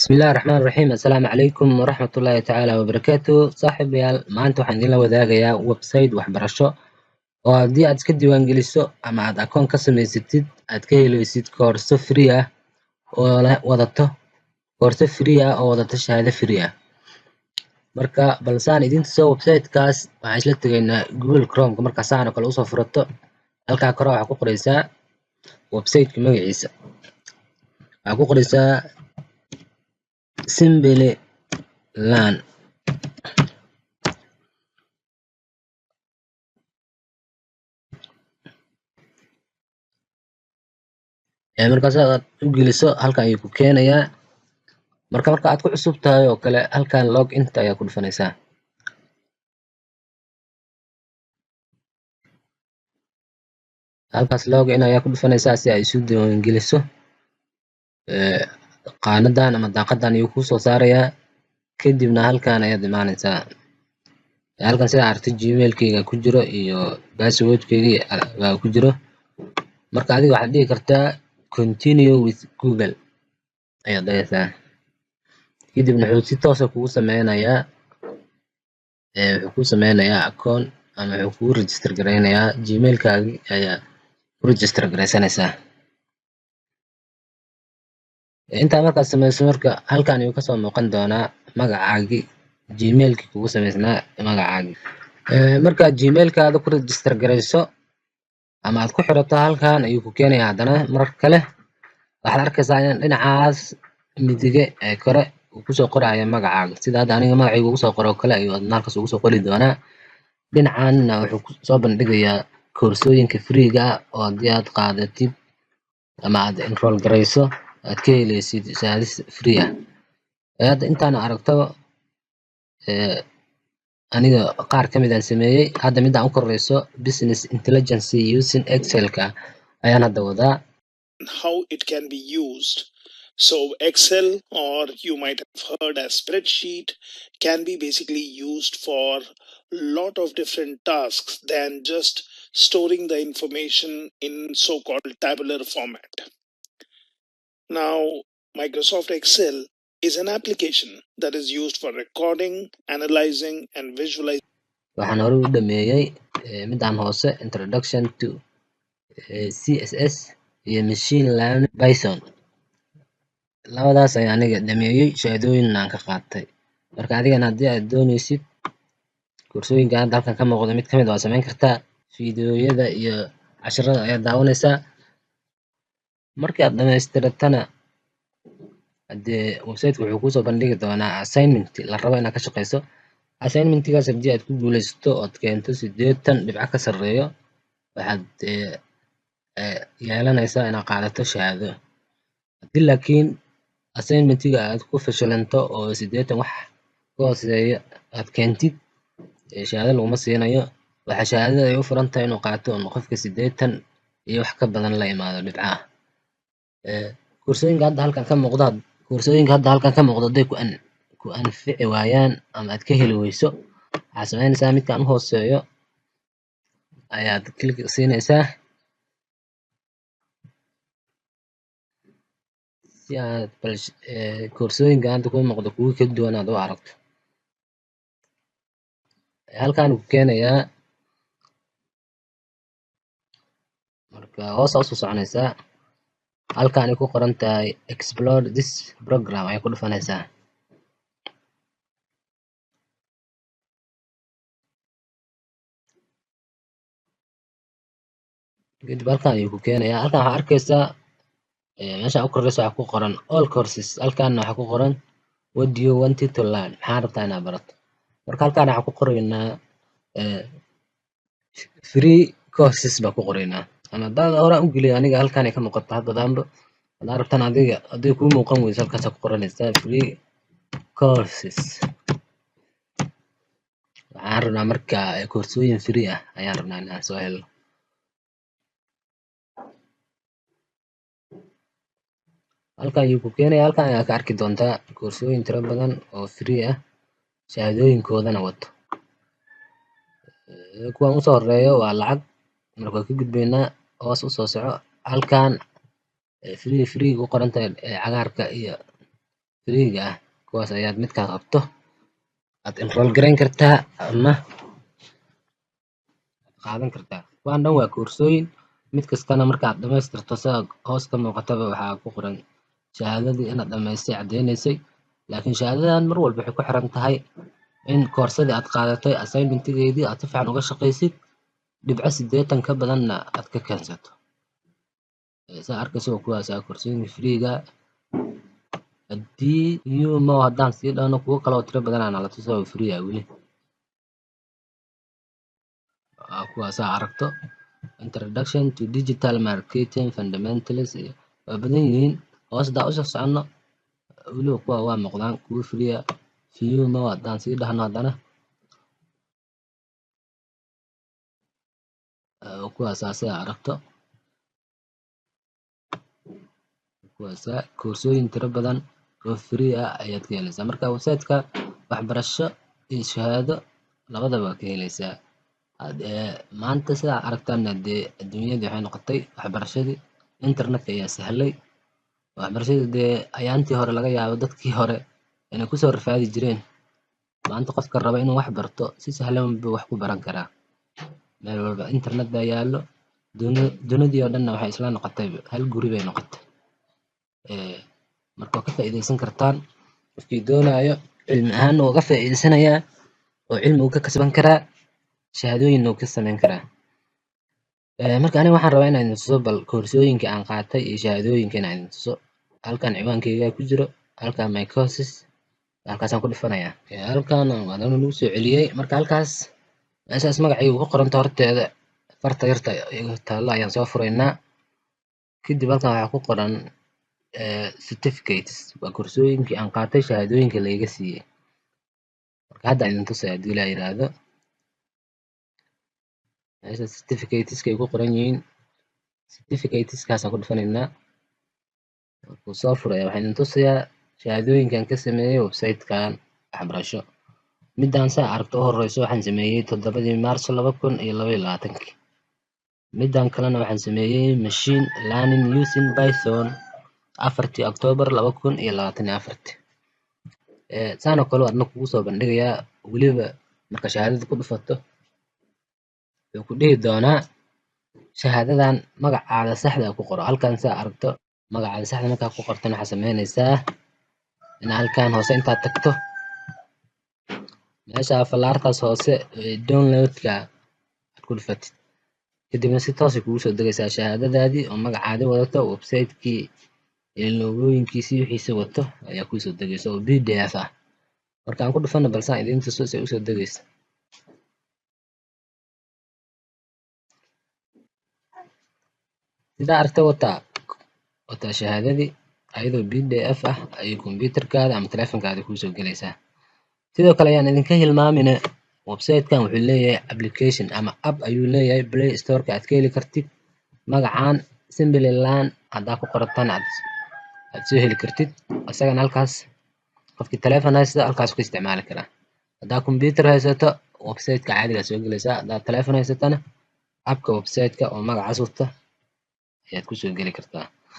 بسم الله الرحمن الرحيم. السلام عليكم ورحمة الله تعالى وبركاته. صاحبyaal maanta waxaan idinla wadaagayaa website waxbarasho oo haddii aad iska diiwaan geliso ama aad akoon ka samaysatid aad ka helaysid koorso free ah oo wadato shahaado free ah. Marka balsaan idin tuso website-kaas waxaan isla tegaynaa Google Chrome marka saan oo kale usoo furato halkaa kore waxaa ku qoraysaa website-ka magaciisa, waxaa ku qoraysaa Simply Learn. Markaas aad u geliso halkan ayuu ku keenayaa. Marka aad ku cusub tahay oo kale halkan log in ayaa ku dhufanaysaa. Halkaas log in ayaa ku dhufanaysaa si ay isu diiwaan geliso. Qaanadan ama daaqadan ayuu ku soo saarayaa. Kadibna halkan ayaad imaanaysaa. Halkan sida aragtay Gmail-kayga ku jiro iyo password-kayga ku jiro. Marka adiga waxaad dhihi kartaa continue with Google ayaad dhahaysaa. Kadibna wuxuu si toos ah kugu sameynayaa akoon ama wuxuu kugu register gareynayaa Gmail-kaagi ayaa ku register gareysanaysaa. Intaa markaad sameyso marka halkan ayuu kasoo muuqan doonaa magacaagii Gmail-kii kugu sameysnaa magacaagii. Markaad Gmail-kaada ku register gareyso ama aad ku xirato halkan ayuu ku keenayaa haddana mar kale waxaad arkaysaa in dhinacaas midige ee kore uu kusoo qoraayo magacaaga sida hadda aniga magacayga ugu soo qoro oo kale ayuu adna halkaas ugu soo qori doonaa. Dhinacaanna wuxuu ku soo bandhigayaa koorsooyinka free-ga ah oo haddii aad qaadatid ama aad enroll gareyso aad ka helaysid shahaado free ah. Hadda intaan aragtaba aniga qaar ka mid aan sameeyey. Hadda midaan u koreyso business intelligence using Excel-ka ayaan hadda wadaa. How it can be used. So Excel, or you might have heard as spreadsheet, can be basically used for lot of different tasks than just storing the information in so-called tabular format. Now, Microsoft Excel is an application that is used for recording, analyzing, and visualizing. Waxaan hore u dhameeyey midaan hoose introduction to CSS iyo machine learning Python. Labadaas ayaan aniga dhameeyey shahaadooyin aan ka qaatay. Marka adigana haddii aad doonaysid koorsooyinka hadda halkan ka muuqda mid ka mid waa samayn kartaa. Fiidiyowyada iyo casharada ayaad daawanaysaa. Markii aad dhamaystiratana haddee website-ka wuxuu kusoo bandhigi doonaa assignment la rabo inaad ka shaqeyso. Assignment-gaas haddii aad ku guuleysato ood keento 80 dhibco ka sarreeyo waxaad yeelanaysaa inaad qaadato shahaado. Haddii laakiin assignment-ga aad ku fashilanto oo 80 wax ka hooseeya aad keentid shahaado laguma siinayo. Waxaa shahaadada ay u furan tahay inuu qaato qofka 80 iyo wax ka badan la imaado dhibcaha. Koorsooyinka hadda halkan ka muuqda hadday ku anfici waayaan ama aad ka heli weyso waxaad sameynaysaa midkaan u hooseeyo ayaad click siinaysaa si aad koorsooyinka hadda kuu muuqda kuwo kala duwan aad u aragto. Halkaan ku keenayaa marka hoos usoo soconaysaa halkaan ay ku qoran tahay explore this program ay ku dhufanaysaa. Kadib halkaan ayuu ku keenayaa. Halkaan waxaa arkaysaa meeshaan u koreyso waxaa ku qoran all courses. Halkaana waxaa ku qoran what do you want to learn, maxaa rabtaa inaad barato. Marka halkaan waxaa ku qoraynaa free courses baa ku qoraynaa. Ama haddaad hore u geliyo aniga halkaan ay ka muuqato haddadaanba haddaad rabtaan adiga hadday kuu muuqan weyso halkaas ku qoranaysaa free courses. Waxaan rabnaa marka koorsooyin free ah ayaan rabnaa inaan soo helno. Halkaan ayuu ku keenayaa. Halkaan ayaa ka arki doontaa koorsooyin tiro badan oo free ah shahaadooyinkoodana wato. Kuwan usoo horeeyo waa lacag. Marka waa ka gudbaynaa hoos u soo soco halkaan free ku qoran tahay cagaarka iyo freega ah kuwaas ayaad midkaa qabto aad enroll garayn kartaa ama qaadan kartaa. Kuwaan dhan waa koorsooyin, mid kastana markaad dhamaystirto sida hoos ka muuqataba waxaa ku qoran shahaadadii inaad dhamaystay caddeynaysay. Laakiin shahaadadan mar walba waxay ku xiran tahay in koorsadii aad qaadatay assignmentigeedii aad si fiican uga shaqaysid, dhibco 80 ka badanna aad ka keensato. Saa arkayso kuwaas ah koorsooyinka freega. Haddii UMO haddaan sii dhahno kuwo kale oo tiro badan nala tuso oo free ah weli. Kuwaas aad aragto Introduction to Digital Marketing Fundamentals waa badan yihiin. Hoos haddaan usoo soconno weliba kuwa waa muuqdaan kuwo free ah. UMO haddaan sii dhahno haddana kuwaas sida aragto kuwaas koorsooyin tiro badan oo free ah ayaad ka helaysaa. Marka website-ka waxbarasho iyo shahaado labadaba waa ka helaysaa. Maanta sida aragtaan dee adduunyada waxay noqotay waxbarashadii internetka ayaa sahlay. Waxbarashadii dee ayaantii hore laga yaabo dadkii hore inay kusoo rafaadi jireen. Maanta qofka raba inuu wax barto si sahlan buu wax ku baran karaa. Meel walba internet baa yaallo. Dunidii oo dhanna waxay isla noqotay hal guri bay noqotay. Marka ka faa'iideysan kartaan qofkii doonayo cilmi ahaan uga faa'iideysanayaa oo cilmi uu ka kasban karaa, shahaadooyin uu ka samayn karaa. Marka aniga waxaan rabaa inaan idin tuso bal koorsooyinka aan qaatay iyo shahaadooyinka inaan idin tuso. Halkan ciwaankeyga ku jiro, halkan my courses, halkaasaan ku dhufanayaa. Halkan waa lagu soo celiyay. Marka halkaas meeshaas magacaygu ku qoranta horteeda farta yarta taalla ayaan soo furaynaa. Kadib halkan waxaa ku qoran certificates waa koorsooyinkii aan qaatay shahaadooyinka la iga siiyey. Marka hadda idin tusaya haddii la yiraahdo meesha certificateska ay ku qoran yihiin. Certificateskaasaan ku dhufanaynaa. Markuu soo furaya waxaan idin tusayaa shahaadooyinkan ka sameeyey website-kan waxbarasho. Midaan saa aragto u horeyso waxaan sameeyey 7 Maarso 2022. Midaan kalena waxaan sameeyey machine learning using Python 4 October 2024. Saan oo kale adna kugu soo bandhigayaa weliba marka shahaadada ku dhufato wuxuu ku dhihi doonaa shahaadadan magacaada saxda ku qoro. Halkan saa aragto magacaada saxda markaa ku qortana waxaa sameynaysaa in halkan hoose intaad tagto meesha falaartaas hoose download-ka aad ku dhufatid. kadibna si toos ah kugu soo degaysaa shahaadadaadii oo magacaadii wadato, website-kii iyo logooyinkiisii wixiisa wato ayaa kuu soo degaysa oo PDF ah. Marka aan ku dhufano balse aan idiin tuso si ay u soo degayso. Sidaa aragtay wataa shahaadadii ayadoo PDF ah ayay kombiyuutarkaada ama taleefankaada kuu soo gelaysaa. Sidoo kale ayaan idinka hilmaamin website-kan wuxuu leeyahay application ama app ayuu leeyahay Play Store-ka aad ka heli kartid. Magacaan Simply Learn haddaa ku qoratan aad soo heli kartid. Isagana halkaas qofkii taleefan haysta halkaas ku isticmaali karaa. Haddaa kombiyuutar haysato website-ka caadiga soo gelaysaa. Haddaa taleefan haysatana appka website-ka oo magacaas wata ayaad ku soo geli kartaa.